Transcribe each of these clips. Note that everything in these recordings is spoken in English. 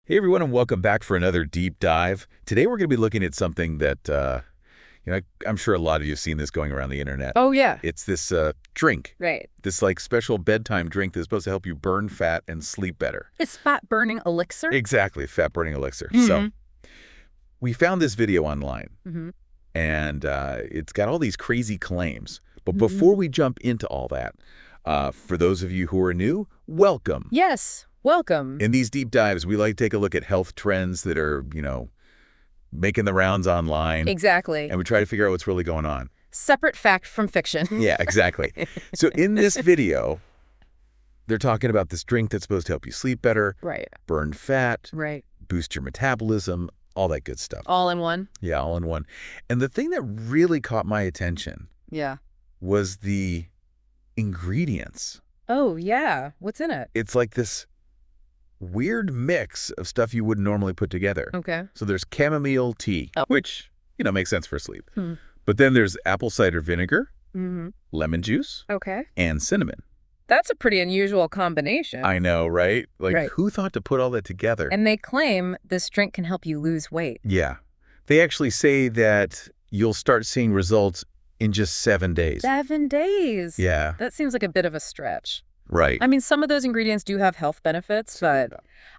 Hey everyone, and welcome back for another deep dive. Today we're going to be looking at something that, I'm sure a lot of you have seen this going around the internet. Oh, yeah. It's this drink. Right. This special bedtime drink that's supposed to help you burn fat and sleep better. It's Fat-Burning Elixir? Exactly, Fat-Burning Elixir. Mm-hmm. So we found this video online, Mm-hmm. and it's got all these crazy claims. But before we jump into all that, for those of you who are new, welcome. Yes, welcome. In these deep dives, we like to take a look at health trends that are, making the rounds online. Exactly. And we try to figure out what's really going on. Separate fact from fiction. Yeah, exactly. So in this video, they're talking about this drink that's supposed to help you sleep better, Right. burn fat, Right. boost your metabolism, all that good stuff. All in one? Yeah, all in one. And the thing that really caught my attention Yeah. was the ingredients. Oh, yeah. What's in it? It's like this weird mix of stuff you wouldn't normally put together. Okay. So there's chamomile tea, Oh. which, makes sense for sleep. Hmm. But then there's apple cider vinegar, Mm-hmm. lemon juice, Okay. and cinnamon. That's a pretty unusual combination. I know, right? Right. Who thought to put all that together? And they claim this drink can help you lose weight. Yeah. They actually say that you'll start seeing results in just 7 days. 7 days. Yeah, That seems like a bit of a stretch. right. I mean, some of those ingredients do have health benefits, but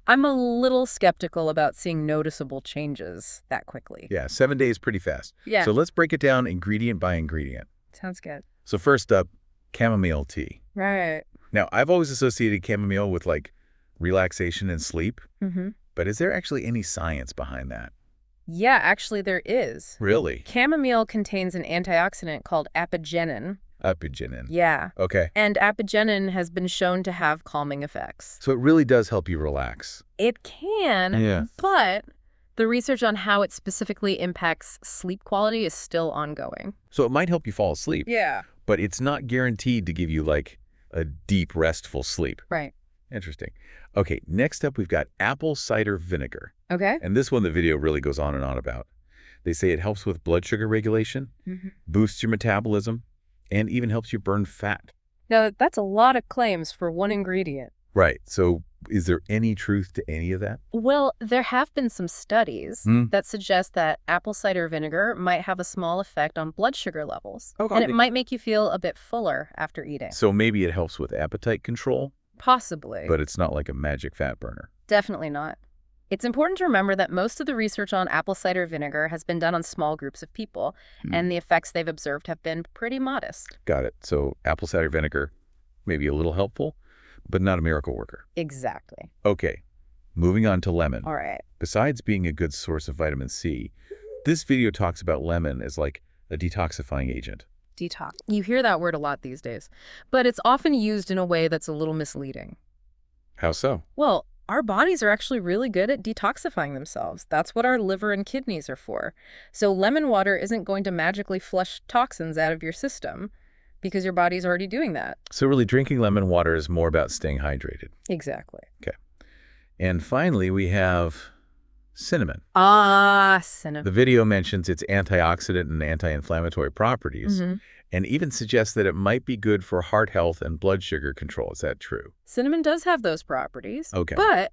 I'm a little skeptical about seeing noticeable changes that quickly. Yeah, 7 days pretty fast. Yeah. So let's break it down ingredient by ingredient. Sounds good. So first up, chamomile tea. Right. Now, I've always associated chamomile with relaxation and sleep, Mm-hmm. but is there actually any science behind that? Yeah, actually there is. Really? Chamomile contains an antioxidant called apigenin. Apigenin. Yeah. Okay. And apigenin has been shown to have calming effects. So it really does help you relax. It can, Yeah. but the research on how it specifically impacts sleep quality is still ongoing. So it might help you fall asleep, Yeah. but it's not guaranteed to give you a deep, restful sleep. Right. Interesting. Okay, next up we've got apple cider vinegar. Okay. And this one the video really goes on and on about. They say it helps with blood sugar regulation, Mm-hmm. boosts your metabolism, and even helps you burn fat. Now, that's a lot of claims for one ingredient. Right. So is there any truth to any of that? Well, there have been some studies that suggest that apple cider vinegar might have a small effect on blood sugar levels. Okay. And it might make you feel a bit fuller after eating. So maybe it helps with appetite control, Possibly. but it's not like a magic fat burner. Definitely not. It's important to remember that most of the research on apple cider vinegar has been done on small groups of people, and the effects they've observed have been pretty modest. Got it. So apple cider vinegar, maybe a little helpful, but not a miracle worker. Exactly. Okay, moving on to lemon. All right. Besides being a good source of vitamin C, this video talks about lemon as like a detoxifying agent. Detox. You hear that word a lot these days, but it's often used in a way that's a little misleading. How so? Well, our bodies are actually really good at detoxifying themselves. That's what our liver and kidneys are for. So lemon water isn't going to magically flush toxins out of your system because your body's already doing that. So really drinking lemon water is more about staying hydrated. Exactly. And finally, we have cinnamon. Ah, cinnamon. The video mentions its antioxidant and anti-inflammatory properties, and even suggests that it might be good for heart health and blood sugar control. Is that true? Cinnamon does have those properties. Okay. But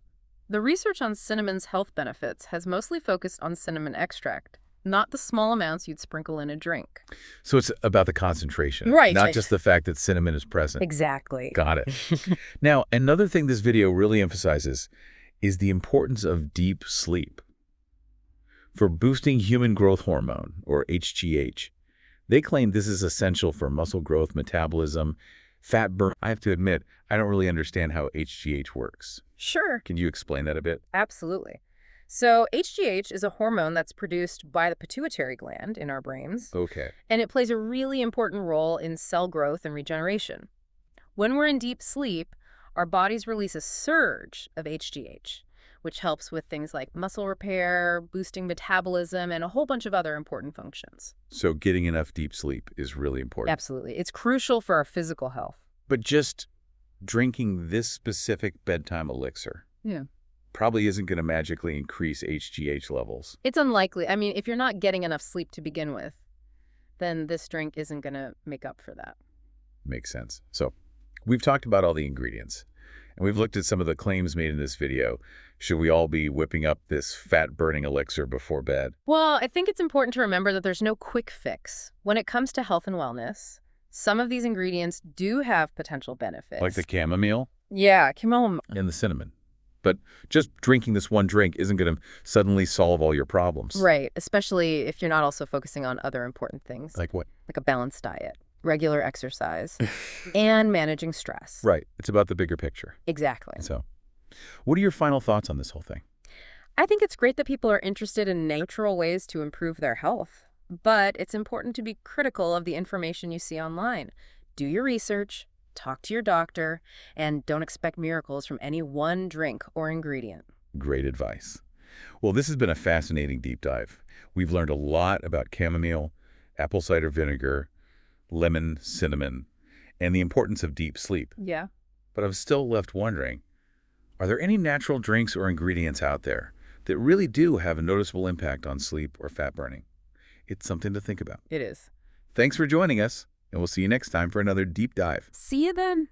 the research on cinnamon's health benefits has mostly focused on cinnamon extract, not the small amounts you'd sprinkle in a drink. So it's about the concentration, Right. not just the fact that cinnamon is present. Exactly. Got it. Now, another thing this video really emphasizes is the importance of deep sleep. For boosting human growth hormone, or HGH, they claim this is essential for muscle growth, metabolism, fat burn. I have to admit, I don't really understand how HGH works. Sure. Can you explain that a bit? Absolutely. So HGH is a hormone that's produced by the pituitary gland in our brains, Okay. and it plays a really important role in cell growth and regeneration. When we're in deep sleep, our bodies release a surge of HGH, which helps with things like muscle repair, boosting metabolism, and a whole bunch of other important functions. So getting enough deep sleep is really important. Absolutely. It's crucial for our physical health. But just drinking this specific bedtime elixir Yeah. probably isn't going to magically increase HGH levels. It's unlikely. I mean, if you're not getting enough sleep to begin with, then this drink isn't going to make up for that. Makes sense. So we've talked about all the ingredients. And we've looked at some of the claims made in this video. Should we all be whipping up this fat-burning elixir before bed? Well, I think it's important to remember that there's no quick fix. When it comes to health and wellness, some of these ingredients do have potential benefits. Like the chamomile Yeah, chamomile. and the cinnamon. But just drinking this one drink isn't going to suddenly solve all your problems. Right, especially if you're not also focusing on other important things. Like what? Like a balanced diet, regular exercise, and managing stress. Right. It's about the bigger picture. Exactly. So, what are your final thoughts on this whole thing? I think it's great that people are interested in natural ways to improve their health, but it's important to be critical of the information you see online. Do your research, talk to your doctor, and don't expect miracles from any one drink or ingredient. Great advice. Well, this has been a fascinating deep dive. We've learned a lot about chamomile, apple cider vinegar, lemon, cinnamon, and the importance of deep sleep. Yeah. But I'm still left wondering, are there any natural drinks or ingredients out there that really do have a noticeable impact on sleep or fat burning? It's something to think about. It is. Thanks for joining us, and we'll see you next time for another deep dive. See you then.